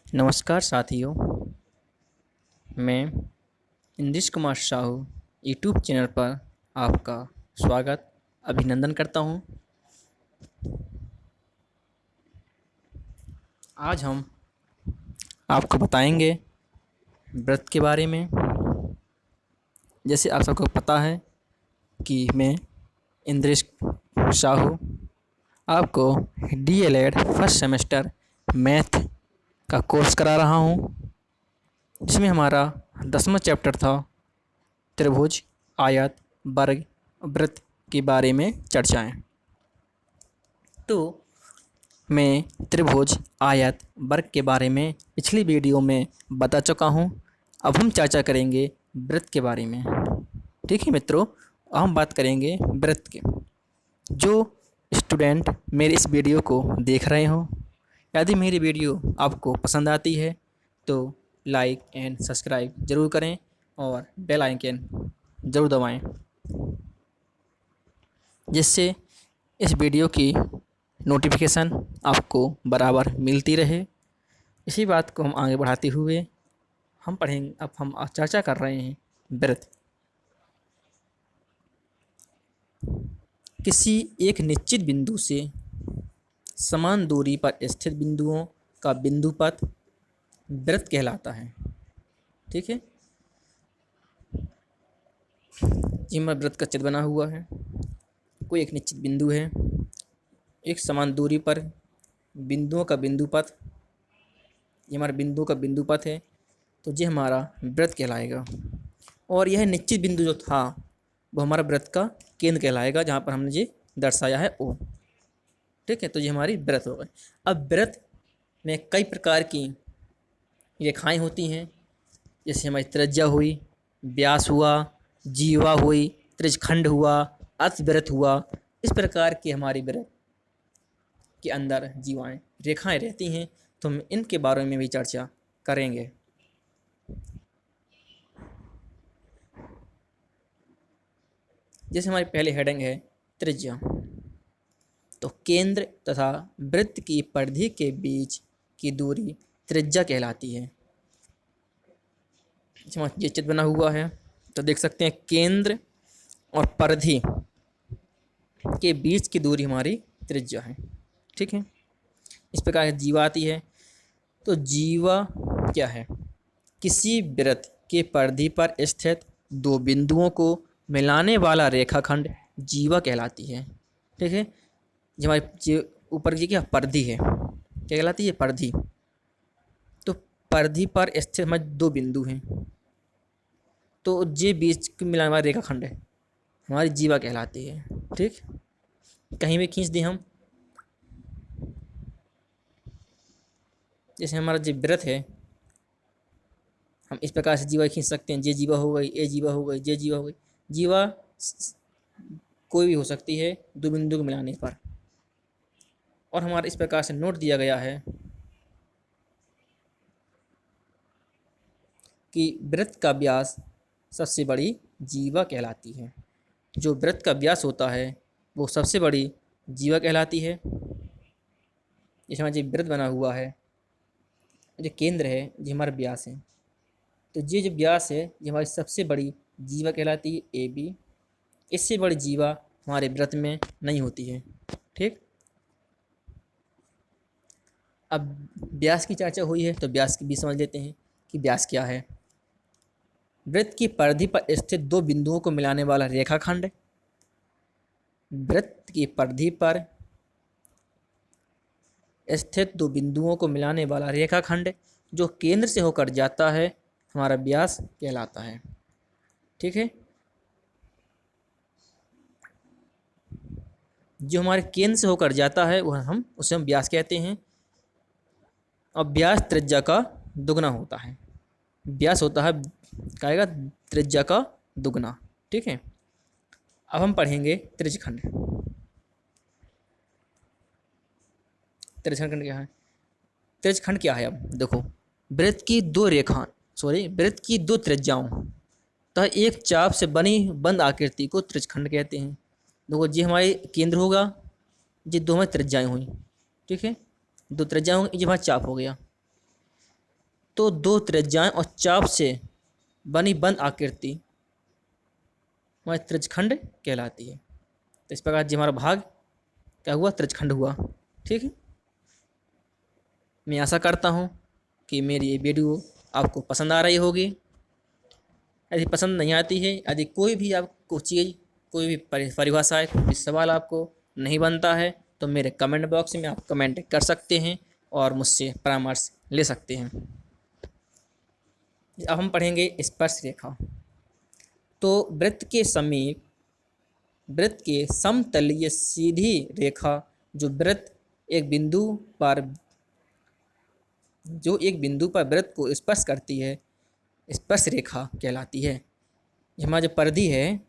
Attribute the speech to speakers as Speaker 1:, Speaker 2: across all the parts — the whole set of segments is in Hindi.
Speaker 1: नमस्कार साथियों, मैं इंद्रेश कुमार साहू यूट्यूब चैनल पर आपका स्वागत अभिनंदन करता हूं। आज हम आपको बताएंगे व्रत के बारे में। जैसे आप सबको पता है कि मैं इंद्रेश साहू आपको DLED फर्स्ट सेमेस्टर मैथ का कोर्स करा रहा हूं, जिसमें हमारा 10वां चैप्टर था त्रिभुज, आयत, वर्ग, वृत्त के बारे में चर्चाएं। तो मैं त्रिभुज, आयत, वर्ग के बारे में पिछली वीडियो में बता चुका हूं। अब हम चर्चा करेंगे वृत्त के बारे में। ठीक है मित्रों, हम बात करेंगे वृत्त के। जो स्टूडेंट मेरे इस वीडियो को देख रहे हो, यदि मेरी वीडियो आपको पसंद आती है तो लाइक एंड सब्सक्राइब ज़रूर करें और बेल आइकन ज़रूर दबाएं, जिससे इस वीडियो की नोटिफिकेशन आपको बराबर मिलती रहे। इसी बात को हम आगे बढ़ाते हुए हम पढ़ेंगे। अब हम चर्चा कर रहे हैं वृत्त। किसी एक निश्चित बिंदु से समान दूरी पर स्थित बिंदुओं का बिंदुपथ वृत्त कहलाता है। ठीक है, जिसमें वृत्त का चित्र बना हुआ है। कोई एक निश्चित बिंदु है, एक समान दूरी पर बिंदुओं का बिंदुपथ, ये हमारे बिंदु का बिंदुपथ है, तो ये हमारा वृत्त कहलाएगा। और यह निश्चित बिंदु जो था वो हमारा वृत्त का केंद्र कहलाएगा, जहाँ पर हमने ये दर्शाया है ओ। ठीक है, तो ये हमारी वृत्त हो गई। अब वृत्त में कई प्रकार की रेखाएं होती हैं, जैसे हमारी त्रिज्या हुई, व्यास हुआ, जीवा हुई, त्रिज्यखंड हुआ, अर्धवृत्त हुआ। इस प्रकार की हमारी वृत्त के अंदर जीवाएं रेखाएं रहती हैं, तो हम इनके बारे में भी चर्चा करेंगे। जैसे हमारी पहली हेडिंग है त्रिज्या, तो केंद्र तथा वृत्त की परिधि के बीच की दूरी त्रिज्या कहलाती है। ये चित्र बना हुआ है, तो देख सकते हैं केंद्र और परिधि के बीच की दूरी हमारी त्रिज्या है। ठीक है, इस प्रकार जीवा आती है। तो जीवा क्या है? किसी वृत्त के परिधि पर स्थित दो बिंदुओं को मिलाने वाला रेखाखंड जीवा कहलाती है। ठीक है, जो हमारी ऊपर की क्या परिधि है, क्या कहलाती है? परिधि। तो परिधि पर स्थित हमारे दो बिंदु हैं, तो जे बीच के मिलाने वाला रेखाखंड है, हमारी जीवा कहलाती है। ठीक, कहीं भी खींच दें हम, जैसे हमारा जो वृत्त है, हम इस प्रकार से जीवा खींच सकते हैं। जे जीवा हो गई, ए जीवा हो गई, जे जीवा हो गई। जीवा कोई भी हो सकती है दो बिंदु को मिलाने पर। और हमारा इस प्रकार से नोट दिया गया है कि वृत्त का व्यास सबसे बड़ी जीवा कहलाती है। जो वृत्त का व्यास होता है वो सबसे बड़ी जीवा कहलाती है। जैसे हमारा जो वृत्त बना हुआ है, जो केंद्र है, जो हमारा व्यास है, तो ये जो व्यास है ये हमारी सबसे बड़ी जीवा कहलाती है, ए बी। इससे बड़ी जीवा हमारे वृत्त में नहीं होती है। ठीक, अब व्यास की चर्चा हुई है तो व्यास की भी समझ लेते हैं कि व्यास क्या है। वृत्त की परिधि पर स्थित दो बिंदुओं को मिलाने वाला रेखाखंड। वृत्त की परिधि पर स्थित दो बिंदुओं को मिलाने वाला रेखाखंड जो केंद्र से होकर जाता है, हमारा व्यास कहलाता है। ठीक है, जो हमारे केंद्र से होकर जाता है वह उसे हम व्यास कहते हैं। और व्यास त्रिज्या का दुगना होता है। व्यास होता है कहेगा त्रिज्या का दुगना। ठीक है, अब हम पढ़ेंगे त्रिज्यखंड। त्रिज्यखंड क्या है? त्रिज्यखंड क्या है? अब देखो, वृत्त की दो त्रिज्याओं तथा एक चाप से बनी बंद आकृति को त्रिज्यखंड कहते हैं। देखो, ये हमारे केंद्र होगा, ये दो हमारी त्रिज्याएं हुई। ठीक है, दो त्रिज्याएं होंगी, ये हमारा चाप हो गया। तो दो त्रिज्याएं और चाप से बनी बंद आकृति वह त्रिज्यखंड कहलाती है। तो इस प्रकार जी हमारा भाग क्या हुआ, त्रिज्यखंड हुआ। ठीक है, मैं आशा करता हूँ कि मेरी ये वीडियो आपको पसंद आ रही होगी। यदि पसंद नहीं आती है, यदि कोई भी आपको चीज़, कोई भी परिभाषा है, कोई भी सवाल आपको नहीं बनता है, तो मेरे कमेंट बॉक्स में आप कमेंट कर सकते हैं और मुझसे परामर्श ले सकते हैं। अब हम पढ़ेंगे स्पर्श रेखा। तो वृत्त के समीप वृत्त के समतलीय सीधी रेखा जो एक बिंदु पर वृत्त को स्पर्श करती है, स्पर्श रेखा कहलाती है। हमारा जो परिधि है,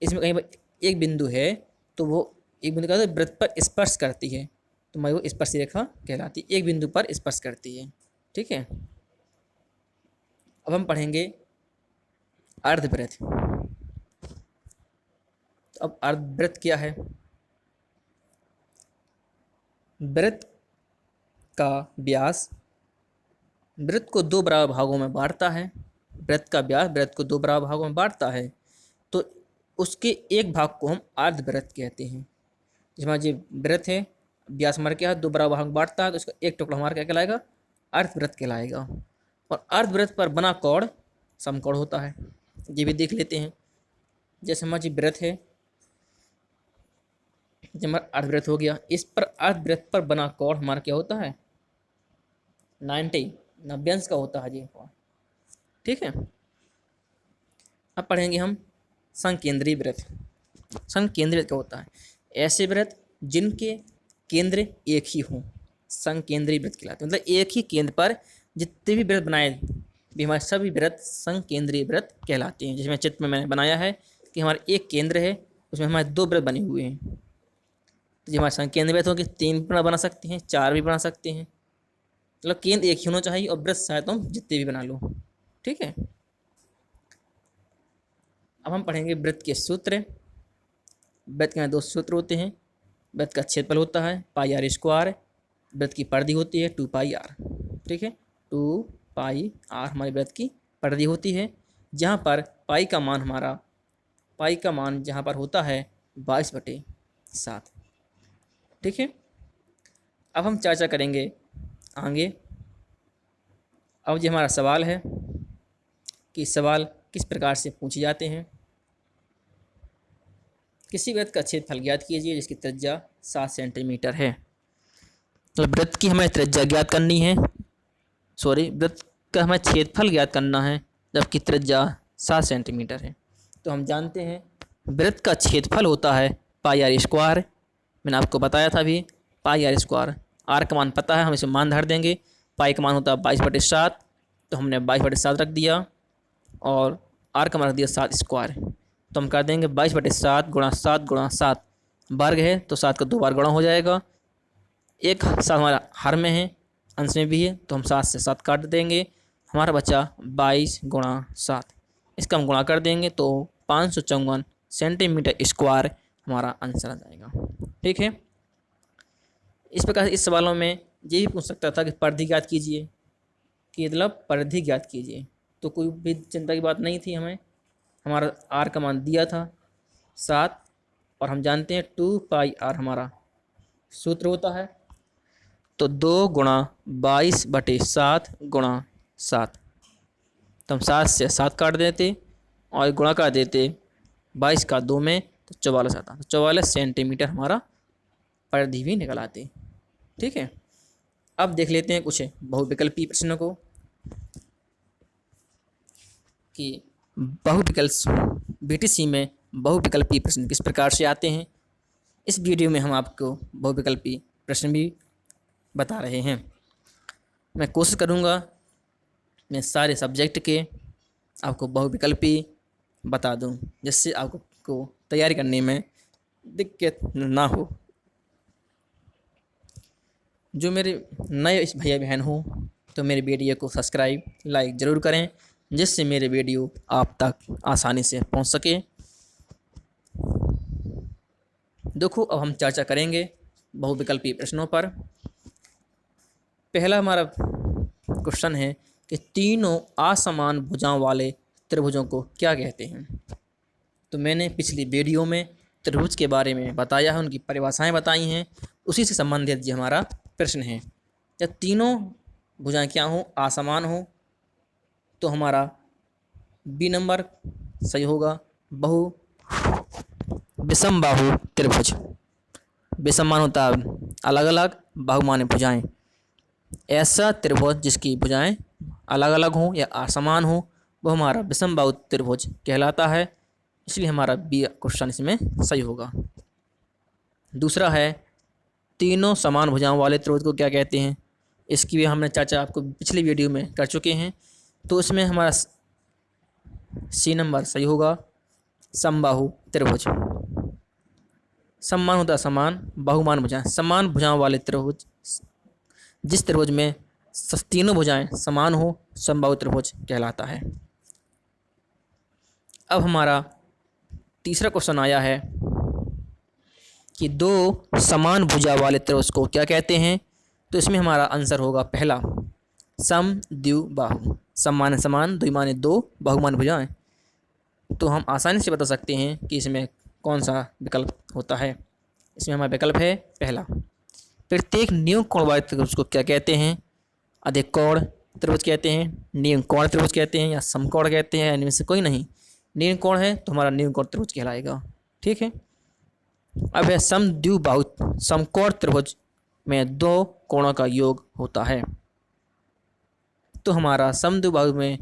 Speaker 1: इसमें कहीं पर एक बिंदु है, तो वो एक बिंदु का वृत्त पर स्पर्श करती है, तो हमारी वो स्पर्श रेखा कहलाती है, एक बिंदु पर स्पर्श करती है। ठीक है, अब हम पढ़ेंगे अर्धवृत्त। तो अब अर्धवृत्त क्या है? वृत्त का व्यास वृत्त को दो बराबर भागों में बांटता है। वृत्त का व्यास वृत्त को दो बराबर भागों में बांटता है, तो उसके एक भाग को हम अर्धवृत्त कहते हैं। जिसमें जो वृत्त है, व्यास हमारे क्या है, दो बराबर भाग में बांटता है, तो उसका एक टुकड़ा हमारा क्या कहलाएगा, अर्धवृत्त कहलाएगा। और अर्धवृत्त पर बना कोण समकोण होता है। ये भी देख लेते हैं। जैसे हमारा जो वृत्त है, जब हमारा अर्धवृत्त हो गया, इस पर अर्धवृत्त पर बना कोण हमारा क्या होता है, 90 अंश का होता है ये कोण। ठीक है, अब पढ़ेंगे हम संकेंद्रीय वृत्त। संकेंद्रीय वृत्त क्या होता है? ऐसे वृत्त जिनके केंद्र एक ही हों संकेंद्रीय वृत्त कहलाते हैं। मतलब एक ही केंद्र पर जितने भी वृत्त बनाए भी, हमारे सभी वृत्त संकेंद्रीय वृत्त कहलाते हैं। जिसमें चित्र में मैंने बनाया है कि हमारा एक केंद्र है, उसमें हमारे दो वृत्त बने हुए हैं। तो जो हमारे संकेंद्रीय वृत्त होंगे, 3 बना सकते हैं, 4 भी बना सकते हैं। मतलब केंद्र एक ही होना चाहिए और वृत्त शायद तुम जितने भी बना लो। ठीक है, अब हम पढ़ेंगे वृत्त के सूत्र। वृत्त के दो सूत्र होते हैं। वृत्त का क्षेत्रफल होता है पाई आर स्क्वायर, वृत्त की परिधि होती है 2 पाई आर। ठीक है, 2 पाई आर हमारी वृत्त की परिधि होती है, जहाँ पर पाई का मान जहाँ पर होता है 22/7। ठीक है, अब हम चर्चा करेंगे आगे। अब जो हमारा सवाल है कि सवाल किस प्रकार से पूछे जाते हैं। किसी वृत्त का क्षेत्रफल ज्ञात कीजिए जिसकी त्रिज्या 7 सेंटीमीटर है। तो वृत्त की हमें त्रिज्या ज्ञात करनी है, वृत्त का हमें क्षेत्रफल ज्ञात करना है, जबकि त्रिज्या 7 सेंटीमीटर है। तो हम जानते हैं वृत्त का क्षेत्रफल होता है पाई आर स्क्वायर। मैंने आपको बताया था अभी, पाई आर स्क्वायर। आर का मान पता है, हम इसे मान धर देंगे। पाई का मान होता है 22/7, तो हमने 22/7 रख दिया और आर का मान रख दिया 7 स्क्वायर। तो हम कर देंगे 22/7 गुणा 7 गुणा 7, वर्ग है तो 7 का 2 बार गुणा हो जाएगा। एक 7 हमारा हर में है, अंश में भी है, तो हम 7 से 7 काट देंगे, हमारा बचा 22 गुणा 7। इसका हम गुणा कर देंगे तो 554 सेंटीमीटर स्क्वायर हमारा आंसर आ जाएगा। ठीक है, इस प्रकार इस सवालों में ये भी पूछ सकता था कि परिधि ज्ञात कीजिए, कि मतलब परिधि ज्ञात कीजिए, तो कोई भी चिंता की बात नहीं थी। हमारा आर का मान दिया था 7 और हम जानते हैं 2 पाई आर हमारा सूत्र होता है, तो 2 गुणा 22/7 गुणा 7, तो हम 7 से 7 काट देते और गुणा कर देते 22 का 2 में, तो 44 आता। तो 44 सेंटीमीटर हमारा परिधि भी निकल आती। ठीक है, अब देख लेते हैं कुछ बहुविकल्पी प्रश्नों को, कि बीटीसी में बहुविकल्पी प्रश्न किस प्रकार से आते हैं। इस वीडियो में हम आपको बहुविकल्पी प्रश्न भी बता रहे हैं। मैं कोशिश करूँगा मैं सारे सब्जेक्ट के आपको बहुविकल्पी बता दूं, जिससे आपको तैयारी करने में दिक्कत ना हो। जो मेरे नए इस भैया बहन हो, तो मेरे वीडियो को सब्सक्राइब लाइक ज़रूर करें, जिससे मेरे वीडियो आप तक आसानी से पहुंच सके। देखो, अब हम चर्चा करेंगे बहुविकल्पी प्रश्नों पर। पहला हमारा क्वेश्चन है कि तीनों असमान भुजाओं वाले त्रिभुजों को क्या कहते हैं। तो मैंने पिछली वीडियो में त्रिभुज के बारे में बताया है, उनकी परिभाषाएं बताई हैं, उसी से संबंधित ये हमारा प्रश्न है। जब तीनों भुजाएं क्या हो, असमान हो, तो हमारा बी नंबर सही होगा। बहु विषम बाहु त्रिभुज, विषम मान होता है अलग अलग, बाहु माने भुजाएं। ऐसा त्रिभुज जिसकी भुजाएं अलग अलग हों या असमान हो, वो हमारा विषम बाहु त्रिभुज कहलाता है। इसलिए हमारा बी क्वेश्चन इसमें सही होगा। दूसरा है तीनों समान भुजाओं वाले त्रिभुज को क्या कहते हैं। इसकी भी हमने चर्चा आपको पिछली वीडियो में कर चुके हैं। तो इसमें हमारा सी नंबर सही होगा, समबाहु त्रिभुज। समान होता है समान, बहुमान भुजाएं, समान भुजाओं वाले त्रिभुज, जिस त्रिभुज में तीनों भुजाएं समान हो, समबाहु त्रिभुज कहलाता है। अब हमारा तीसरा क्वेश्चन आया है कि दो समान भुजा वाले त्रिभुज को क्या कहते हैं। तो इसमें हमारा आंसर होगा पहला, सम द्विबाहु। सम माने समान, द्वि माने दो, बाहु माने भुजाएं। तो हम आसानी से बता सकते हैं कि इसमें कौन सा विकल्प होता है। इसमें हमारा विकल्प है पहला। प्रत्येक नियम कोण वाले त्रिभुज को क्या कहते हैं। अधिक कोण त्रिभुज कहते हैं, नियम कोण त्रिभुज कहते हैं, या समकोण कहते हैं, इनमें से कोई नहीं। नियम कोण है तो हमारा नियम कोण त्रिभुज कहलाएगा। ठीक है। अब है समद्विबाहु, समकोण त्रिभुज में दो कोणों का योग होता है। तो हमारा समद्विबाहु में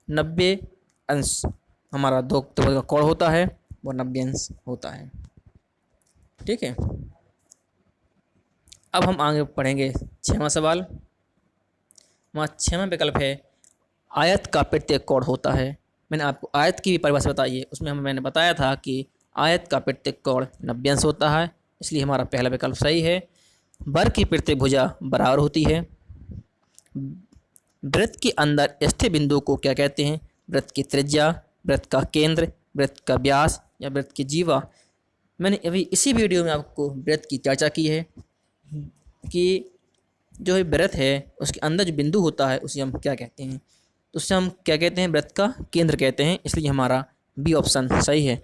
Speaker 1: 90 अंश हमारा दो त्रिभुज का कोण होता है, वो 90 अंश होता है। ठीक है। अब हम आगे पढ़ेंगे 6वां सवाल। हमारा 6वां विकल्प है आयत का प्रत्येक कोण होता है। मैंने आपको आयत की भी परिभाषा बताई है, उसमें मैंने बताया था कि आयत का प्रत्येक कोण 90 अंश होता है। इसलिए हमारा पहला विकल्प सही है। वर्ग की प्रत्येक भुजा बराबर होती है। वृत्त के अंदर स्थित बिंदु को क्या कहते हैं। वृत्त की त्रिज्या, वृत्त का केंद्र, वृत्त का व्यास या वृत्त की जीवा। मैंने अभी इसी वीडियो में आपको वृत्त की चर्चा की है कि जो वृत्त है उसके अंदर जो बिंदु होता है उसे हम क्या कहते हैं। तो उससे हम क्या कहते हैं, वृत्त का केंद्र कहते हैं। इसलिए हमारा बी ऑप्शन सही है।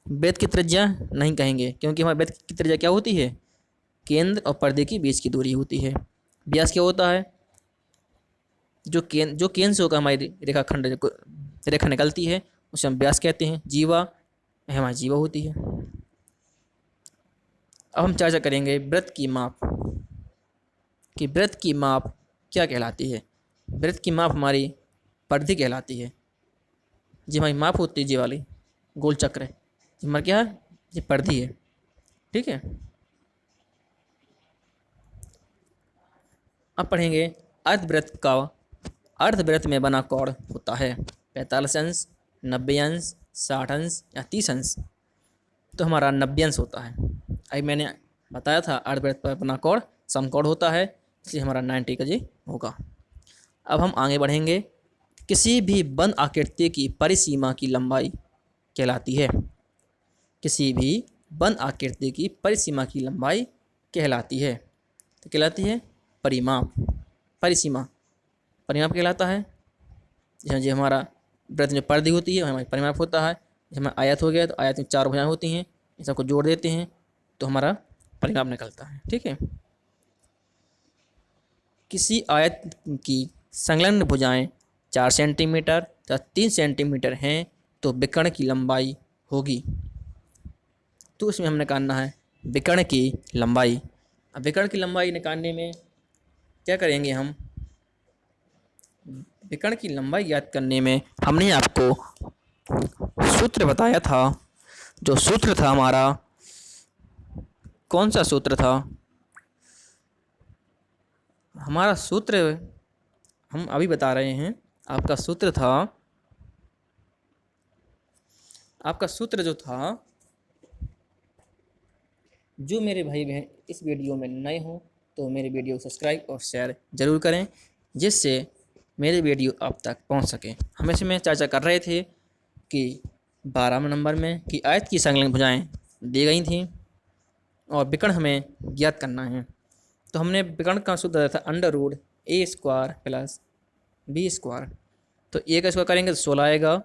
Speaker 1: वृत्त की त्रिज्या नहीं कहेंगे, क्योंकि हमारे वृत्त की त्रिज्या क्या होती है, केंद्र और पर्दे के बीच की दूरी होती है। व्यास क्या होता है, जो केंद्र से होकर हमारी रेखाखंड रेखा निकलती है उसे हम व्यास कहते हैं। जीवा हमारी जीवा होती है। अब हम चर्चा करेंगे वृत्त की माप, कि वृत्त की माप क्या कहलाती है। वृत्त की माप हमारी परिधि कहलाती है। जी हमारी माप होती है, जी वाली गोल चक्र है, हमारा क्या है, ये परिधि है। ठीक है। अब पढ़ेंगे अर्धवृत्त का। अर्धवृत्त में बना कोण होता है 45 अंश, 90 अंश, 60 अंश या 30 अंश। तो हमारा 90 अंश होता है। अभी मैंने बताया था अर्धवृत्त पर बना कोण समकोण होता है, इसलिए हमारा 90 का जी होगा। अब हम आगे बढ़ेंगे। किसी भी बंद आकृति की परिसीमा की लंबाई कहलाती है। किसी भी बंद आकृति की परिसीमा की लंबाई कहलाती है। तो कहलाती है परिमाप। परिसीमा परिमाप कहलाता है। जो हमारा वृत्त में परिधि होती है हमारी परिमाप होता है। जैसे हमारा आयत हो गया तो आयत में 4 भुजाएं होती हैं, इन सबको जोड़ देते हैं तो हमारा परिमाप निकलता है। ठीक है। किसी आयत की संलग्न भुजाएं 4 सेंटीमीटर या 3 सेंटीमीटर हैं तो विकर्ण की लंबाई होगी। तो इसमें हमने निकालना है विकर्ण की लंबाई। अब विकर्ण की लंबाई निकालने में क्या करेंगे, हम विकर्ण की लंबाई ज्ञात करने में हमने आपको सूत्र बताया था। जो सूत्र था हमारा, कौन सा सूत्र था हमारा, सूत्र हम अभी बता रहे हैं। आपका सूत्र था, आपका सूत्र जो था, जो मेरे भाई बहन इस वीडियो में नए हों तो मेरे वीडियो को सब्सक्राइब और शेयर ज़रूर करें, जिससे मेरे वीडियो आप तक पहुंच सके। हम इसमें चर्चा कर रहे थे कि 12वें नंबर में कि आयत की संलग्न भुजाएं दी गई थी और विकर्ण हमें ज्ञात करना है। तो हमने विकर्ण का सूत्र था √a² + b²। तो a का स्क्वायर करेंगे तो 16 आएगा,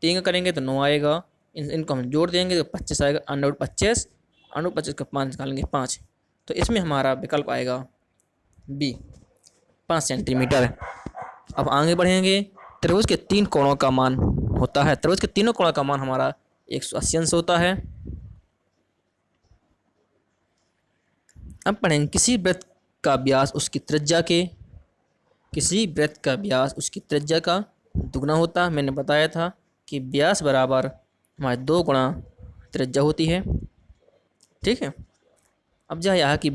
Speaker 1: 3 का करेंगे तो 9 आएगा, इनको हम जोड़ देंगे तो 25 आएगा, √25, √25 का 5 निकालेंगे 5। तो इसमें हमारा विकल्प आएगा बी, 5 सेंटीमीटर। अब आगे बढ़ेंगे। त्रिभुज के 3 कोणों का मान होता है, त्रिभुज के तीनों कोणों का मान हमारा 180 अंश होता है। अब पढ़ेंगे किसी वृत्त का व्यास उसकी त्रिज्या के, किसी वृत्त का व्यास उसकी त्रिज्या का दुगना होता है। मैंने बताया था कि व्यास बराबर हमारे 2 गुणा त्रिज्या होती है। ठीक है। अब जहाँ यहाँ की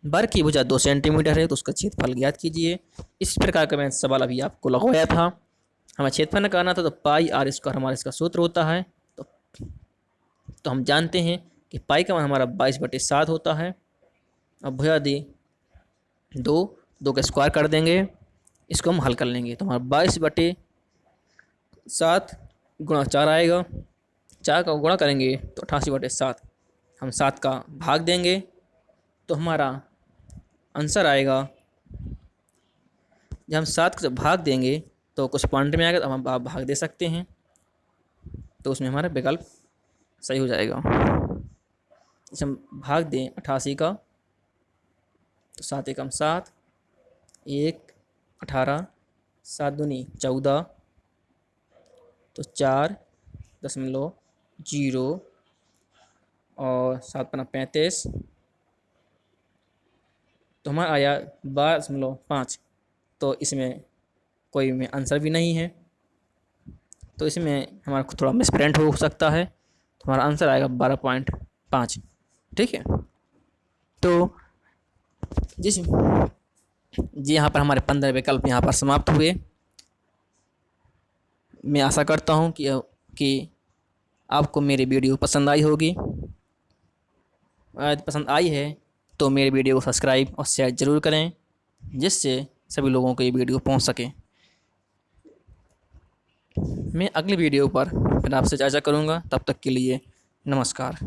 Speaker 1: वर्ग की भुजा 2 सेंटीमीटर है तो उसका क्षेत्रफल ज्ञात कीजिए। इस प्रकार का मैं सवाल अभी आपको लगवाया था। हमें क्षेत्रफल निकालना था तो πr² हमारा इसका सूत्र होता है। तो हम जानते हैं कि पाई का मान हमारा 22/7 होता है। अब भुजा दी 2 का स्क्वायर कर देंगे, इसको हम हल कर लेंगे तो हमारा 22/7 गुणा 4 आएगा। 4 का गुणा करेंगे तो 88/7, हम 7 का भाग देंगे तो हमारा आंसर आएगा। जब हम 7 का भाग देंगे तो कुछ पॉइंट में आएगा तो हम आप भाग दे सकते हैं, तो उसमें हमारा विकल्प सही हो जाएगा। जब हम भाग दें 88 का तो 7 एकम 7, 1 18, 7 दूनी 14, तो 4.0 और 7 पन्ना 35, तो हमारा आया 12.5। तो इसमें कोई में आंसर भी नहीं है, तो इसमें हमारा थोड़ा मिसप्रिंट हो सकता है, तो हमारा आंसर आएगा 12.5। ठीक है। तो जी यहाँ पर हमारे 15 विकल्प यहाँ पर समाप्त हुए। मैं आशा करता हूँ कि आपको मेरी वीडियो पसंद आई होगी। यदि पसंद आई है तो मेरे वीडियो को सब्सक्राइब और शेयर ज़रूर करें, जिससे सभी लोगों को ये वीडियो पहुंच सके। मैं अगली वीडियो पर फिर आपसे चर्चा करूंगा। तब तक के लिए नमस्कार।